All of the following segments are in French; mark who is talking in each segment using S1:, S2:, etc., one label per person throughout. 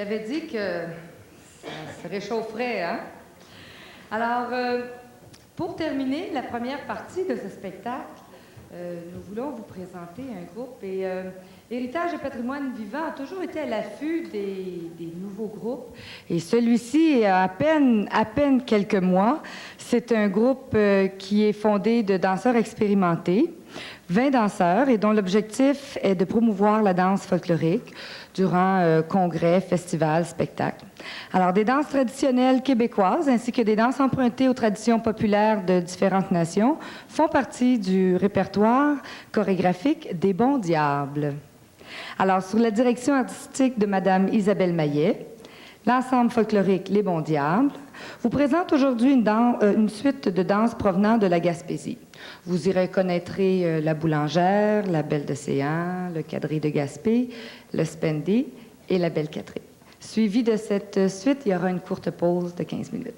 S1: l'avais dit que ça se réchaufferait, hein? Alors, pour terminer la première partie de ce spectacle, nous voulons vous présenter un groupe et Héritage et patrimoine vivant a toujours été à l'affût des nouveaux groupes et celui-ci a à peine quelques mois. C'est un groupe qui est fondé de danseurs expérimentés, 20 danseurs et dont l'objectif est de promouvoir la danse folklorique durant congrès, festivals, spectacles. Alors, des danses traditionnelles québécoises ainsi que des danses empruntées aux traditions populaires de différentes nations font partie du répertoire chorégraphique des Bons Diables. Alors, sous la direction artistique de Mme Isabelle Maillet, l'ensemble folklorique Les Bons Diables vous présente aujourd'hui une suite de danses provenant de la Gaspésie. Vous y reconnaîtrez la boulangère, la belle d'océan, le quadrille de Gaspé, le spendy et la belle Catherine. Suivi de cette suite, il y aura une courte pause de 15 minutes.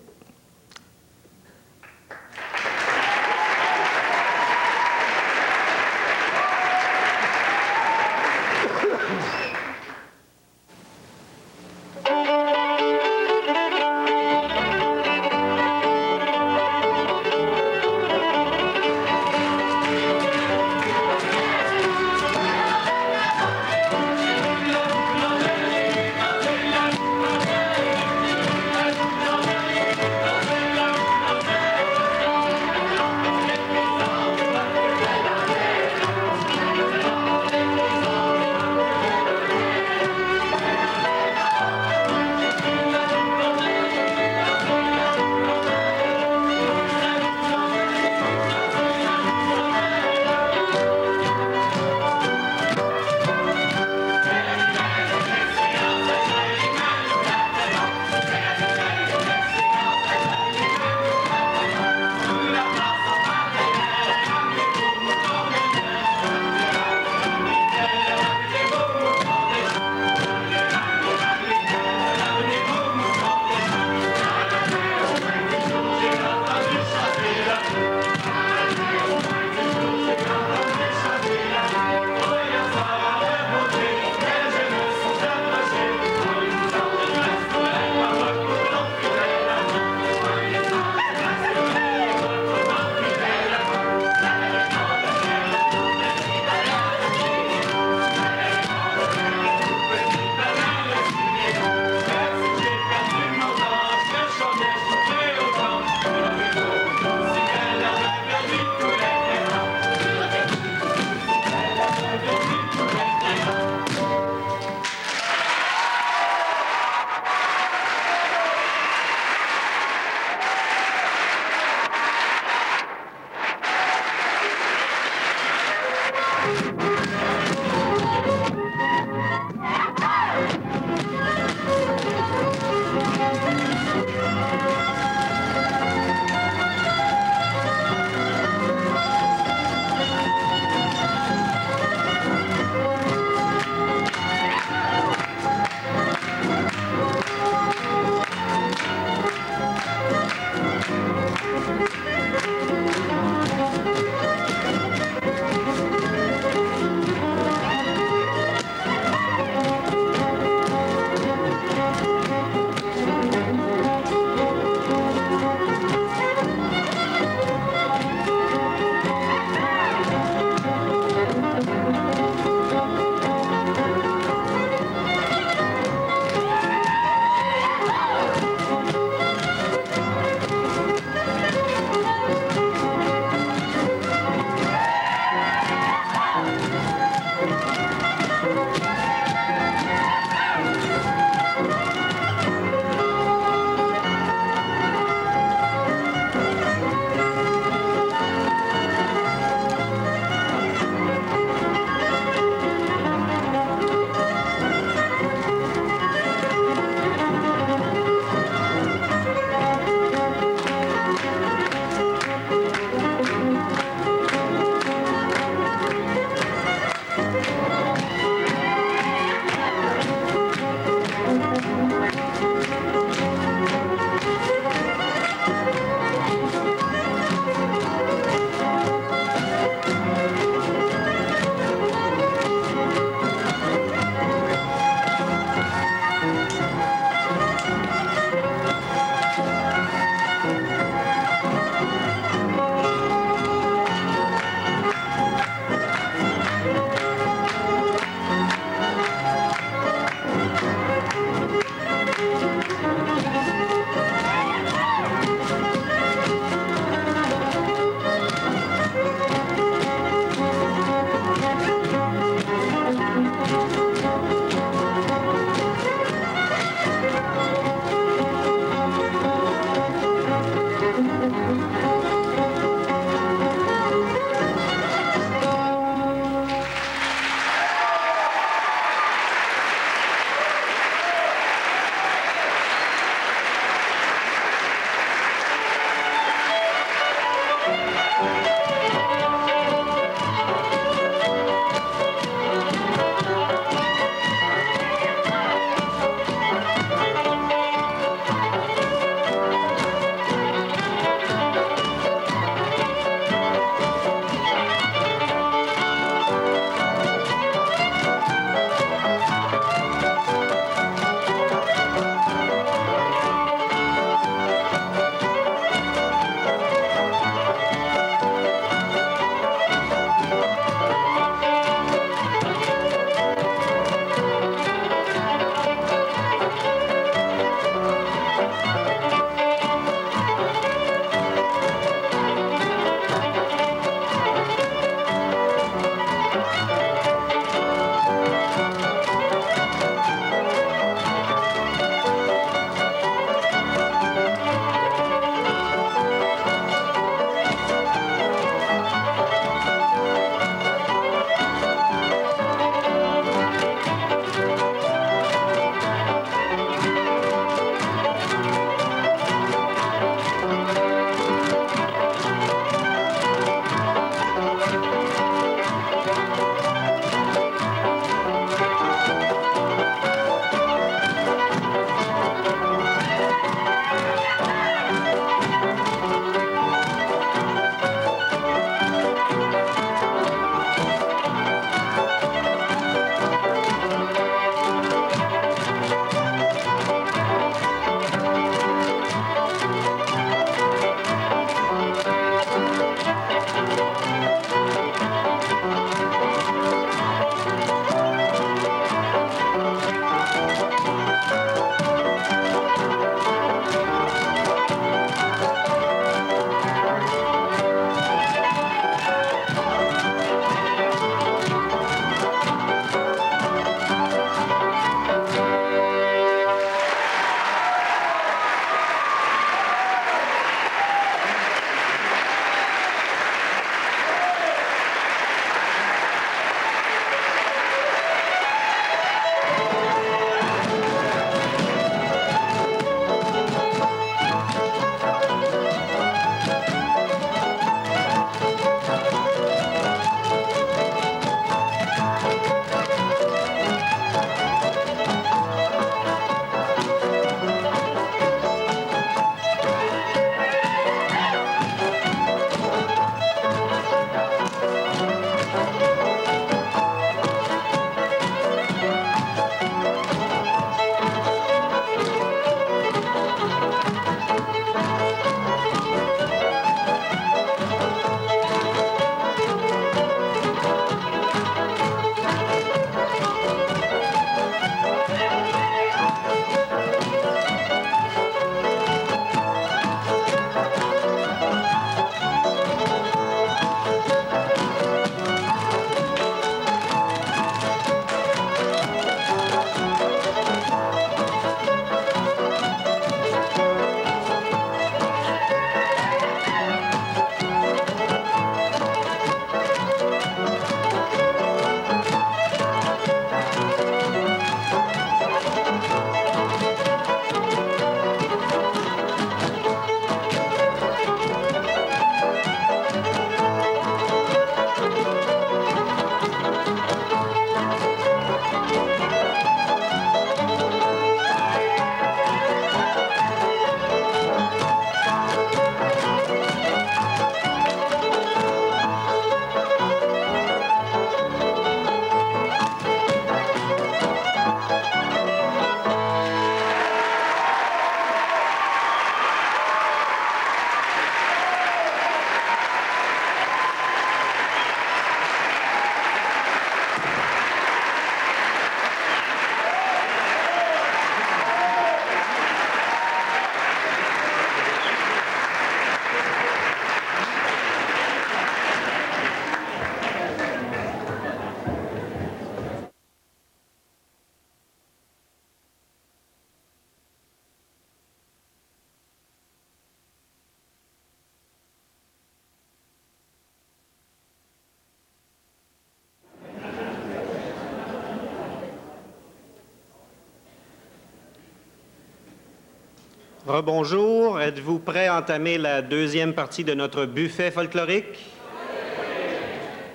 S2: Rebonjour, êtes-vous prêts à entamer la deuxième partie de notre buffet folklorique?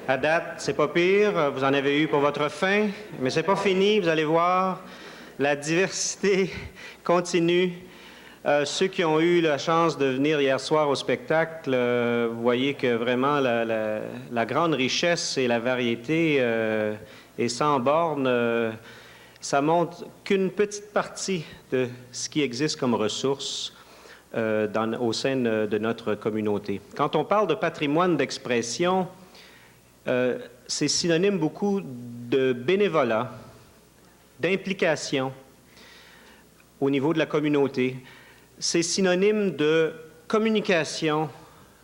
S2: À date, c'est pas pire, vous en avez eu pour votre faim, mais c'est pas fini, vous allez voir, la diversité continue. Ceux qui ont eu la chance de venir hier soir au spectacle, vous voyez que vraiment la grande richesse et la variété est sans borne. Ça montre qu'une petite partie de ce qui existe comme ressources au sein de notre communauté. Quand on parle de patrimoine d'expression, c'est synonyme beaucoup de bénévolat, d'implication au niveau de la communauté. C'est synonyme de communication,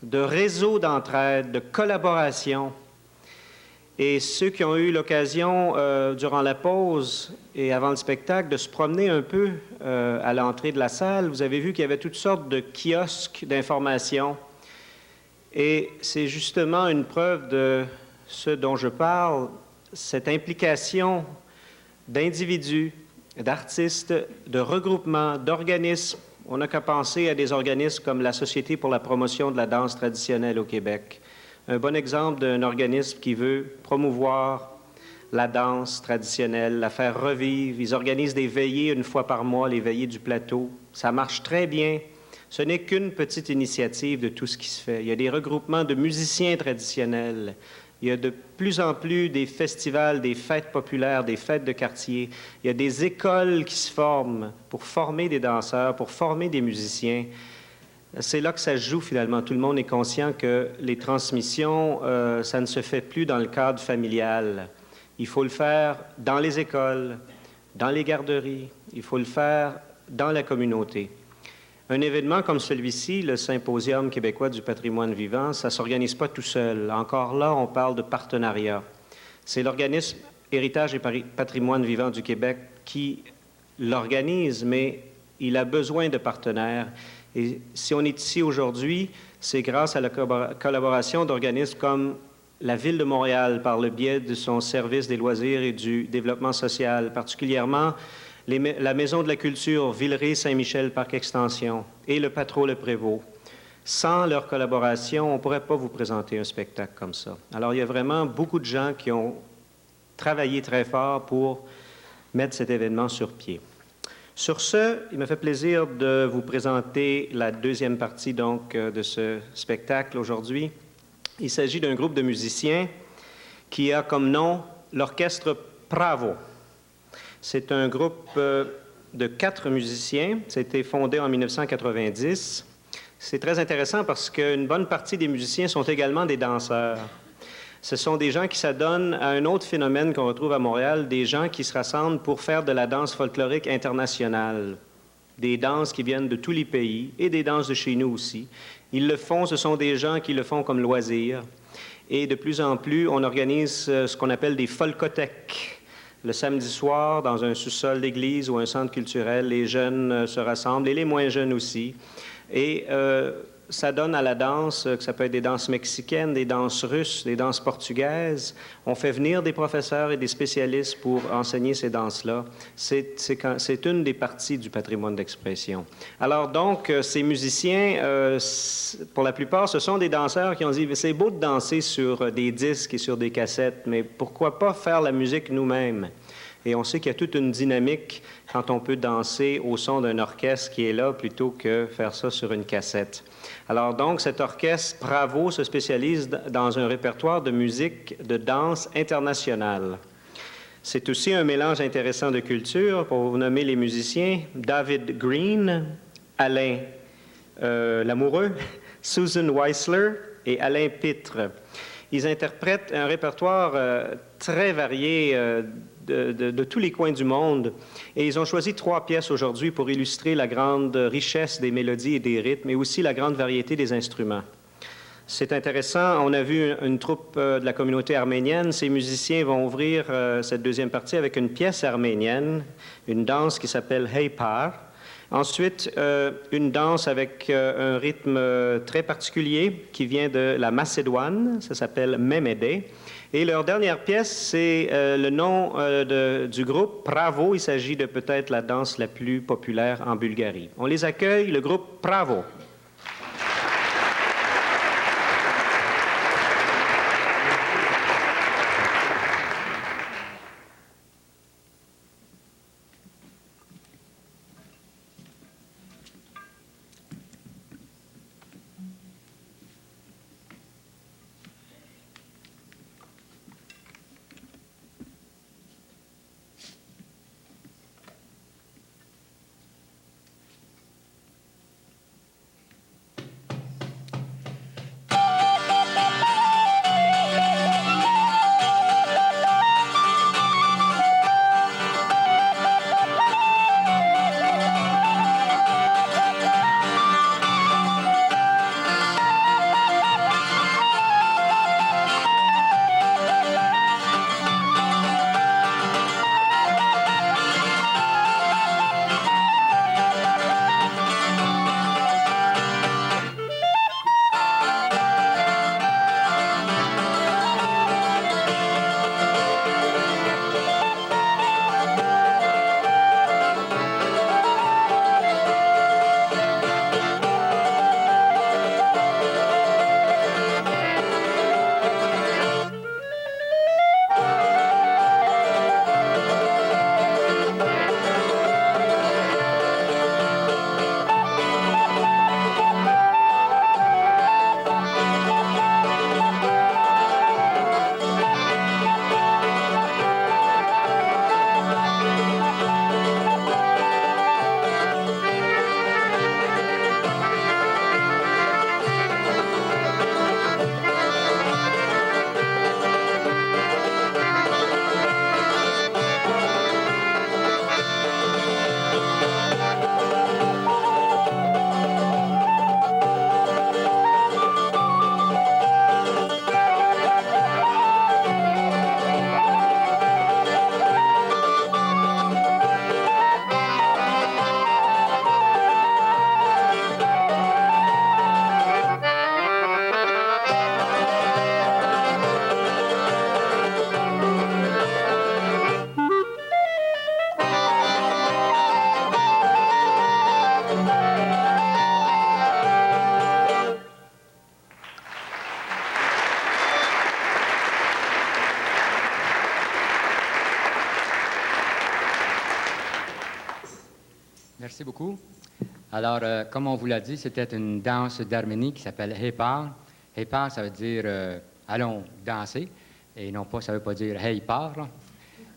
S2: de réseau d'entraide, de collaboration. Et ceux qui ont eu l'occasion, durant la pause et avant le spectacle, de se promener un peu à l'entrée de la salle, vous avez vu qu'il y avait toutes sortes de kiosques d'information. Et c'est justement une preuve de ce dont je parle, cette implication d'individus, d'artistes, de regroupements, d'organismes. On n'a qu'à penser à des organismes comme la Société pour la promotion de la danse traditionnelle au Québec. Un bon exemple d'un organisme qui veut promouvoir la danse traditionnelle, la faire revivre. Ils organisent des veillées une fois par mois, les veillées du plateau. Ça marche très bien. Ce n'est qu'une petite initiative de tout ce qui se fait. Il y a des regroupements de musiciens traditionnels. Il y a de plus en plus des festivals, des fêtes populaires, des fêtes de quartier. Il y a des écoles qui se forment pour former des danseurs, pour former des musiciens. C'est là que ça se joue finalement. Tout le monde est conscient que les transmissions, ça ne se fait plus dans le cadre familial. Il faut le faire dans les écoles, dans les garderies. Il faut le faire dans la communauté. Un événement comme celui-ci, le Symposium québécois du patrimoine vivant, ça ne s'organise pas tout seul. Encore là, on parle de partenariat. C'est l'organisme Héritage et patrimoine vivant du Québec qui l'organise, mais il a besoin de partenaires. Et si on est ici aujourd'hui, c'est grâce à la collaboration d'organismes comme la Ville de Montréal, par le biais de son service des loisirs et du développement social, particulièrement la Maison de la Culture, Villeray-Saint-Michel, Parc Extension, et le Patro Le Prévost. Sans leur collaboration, on ne pourrait pas vous présenter un spectacle comme ça. Alors, il y a vraiment beaucoup de gens qui ont travaillé très fort pour mettre cet événement sur pied. Sur ce, il me fait plaisir de vous présenter la deuxième partie donc, de ce spectacle aujourd'hui. Il s'agit d'un groupe de musiciens qui a comme nom l'Orchestre Pravo. C'est un groupe de 4 musiciens. Ça a été fondé en 1990. C'est très intéressant parce qu'une bonne partie des musiciens sont également des danseurs. Ce sont des gens qui s'adonnent à un autre phénomène qu'on retrouve à Montréal, des gens qui se rassemblent pour faire de la danse folklorique internationale. Des danses qui viennent de tous les pays et des danses de chez nous aussi. Ils le font, ce sont des gens qui le font comme loisir. Et de plus en plus, on organise ce qu'on appelle des folkothèques. Le samedi soir, dans un sous-sol d'église ou un centre culturel, les jeunes se rassemblent et les moins jeunes aussi. Et ça donne à la danse, que ça peut être des danses mexicaines, des danses russes, des danses portugaises. On fait venir des professeurs et des spécialistes pour enseigner ces danses-là. C'est une des parties du patrimoine d'expression. Alors donc, ces musiciens, pour la plupart, ce sont des danseurs qui ont dit « c'est beau de danser sur des disques et sur des cassettes, mais pourquoi pas faire la musique nous-mêmes ?» Et on sait qu'il y a toute une dynamique quand on peut danser au son d'un orchestre qui est là plutôt que faire ça sur une cassette. Alors donc, cet orchestre Bravo se spécialise dans un répertoire de musique de danse internationale. C'est aussi un mélange intéressant de cultures. Pour vous nommer les musiciens, David Green, Alain Lamoureux, Susan Weisler et Alain Pitre. Ils interprètent un répertoire très varié de tous les coins du monde. Et ils ont choisi 3 pièces aujourd'hui pour illustrer la grande richesse des mélodies et des rythmes, et aussi la grande variété des instruments. C'est intéressant. On a vu une troupe de la communauté arménienne. Ces musiciens vont ouvrir cette deuxième partie avec une pièce arménienne, une danse qui s'appelle Hey Par. Ensuite, une danse avec un rythme très particulier qui vient de la Macédoine. Ça s'appelle Mémédé. Et leur dernière pièce, c'est le nom du groupe Pravo. Il s'agit de peut-être la danse la plus populaire en Bulgarie. On les accueille, le groupe Pravo.
S3: Merci beaucoup. Alors, comme on vous l'a dit, c'était une danse d'Arménie qui s'appelle Hepar. Hepar, ça veut dire allons danser, et non pas, ça ne veut pas dire hey par. Là.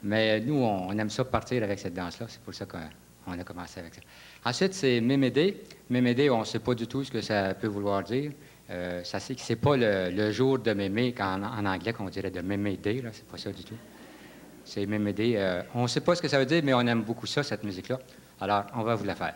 S3: Mais nous, on aime ça partir avec cette danse-là. C'est pour ça qu'on a commencé avec ça. Ensuite, c'est Mémédé. Mémédé, on ne sait pas du tout ce que ça peut vouloir dire. Ça c'est que c'est pas le jour de mémé, en anglais, qu'on dirait de Mémédé. C'est pas ça du tout. C'est Mémédé. On ne sait pas ce que ça veut dire, mais on aime beaucoup ça, cette musique-là. Alors, on va vous la faire.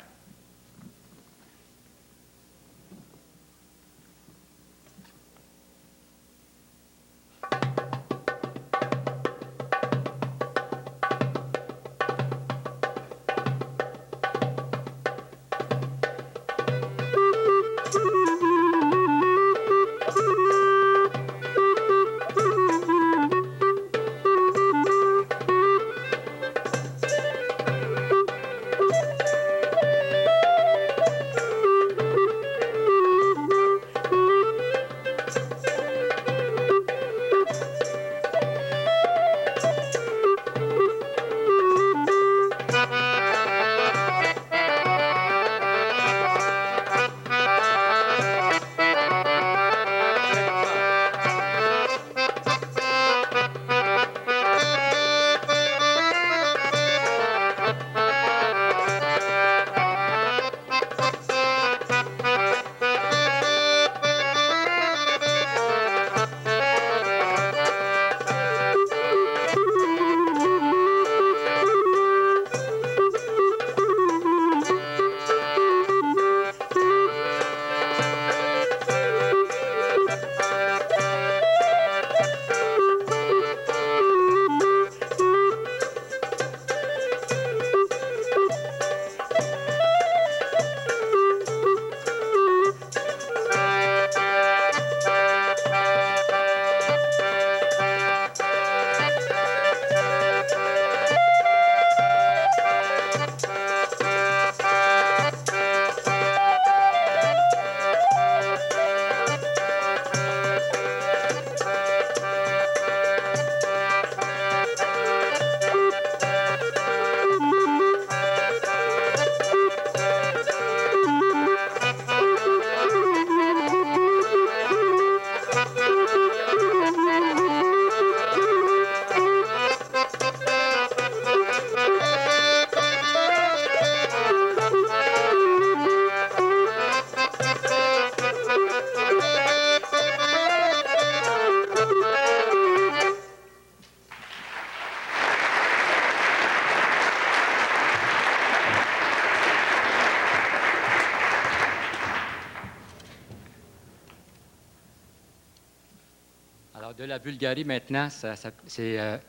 S3: De la Bulgarie, maintenant, c'est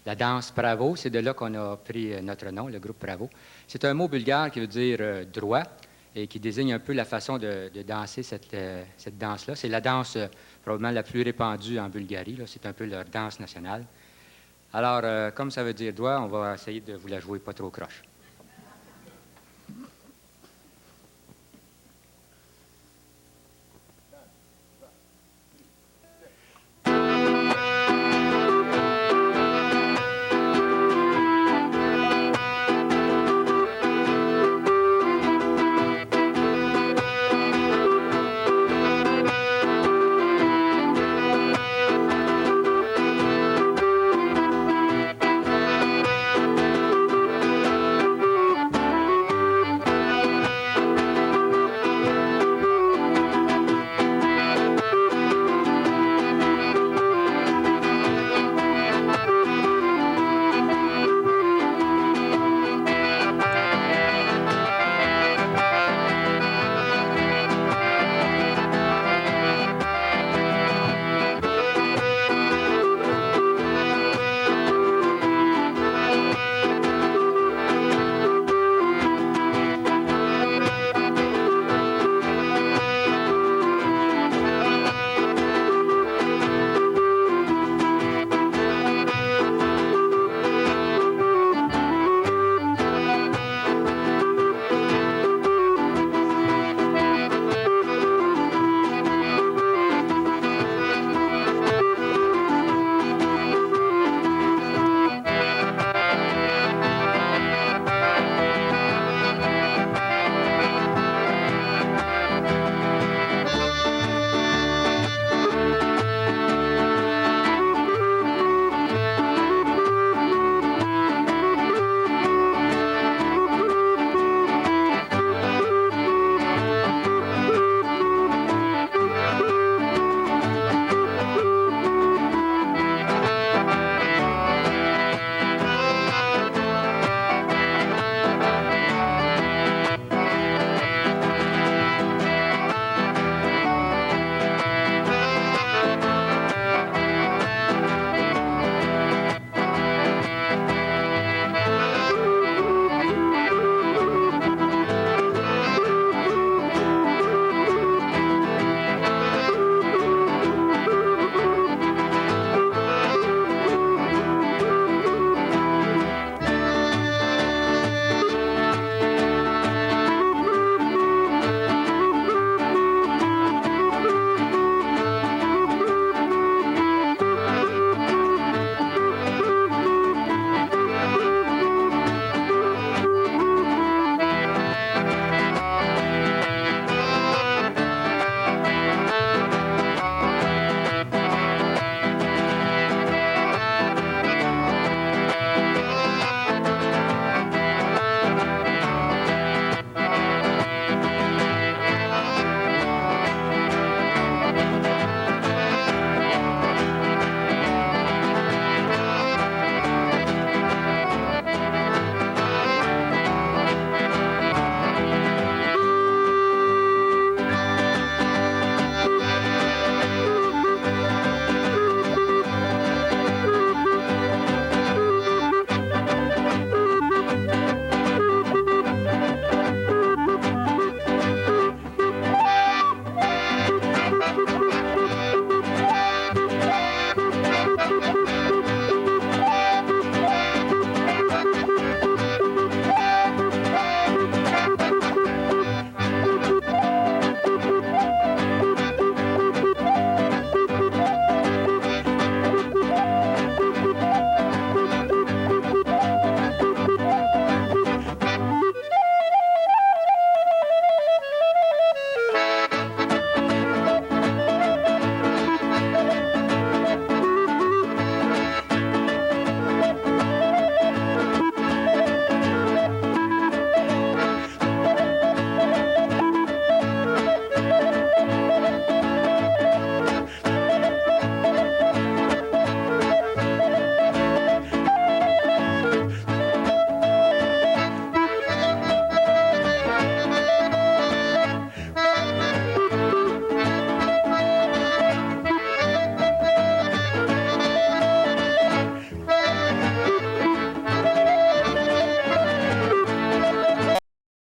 S3: la danse Pravo. C'est de là qu'on a pris notre nom, le groupe Pravo. C'est un mot bulgare qui veut dire droit et qui désigne un peu la façon de danser cette danse-là. C'est la danse probablement la plus répandue en Bulgarie. C'est un peu leur danse nationale. Alors, comme ça veut dire droit, on va essayer de vous la jouer pas trop croche.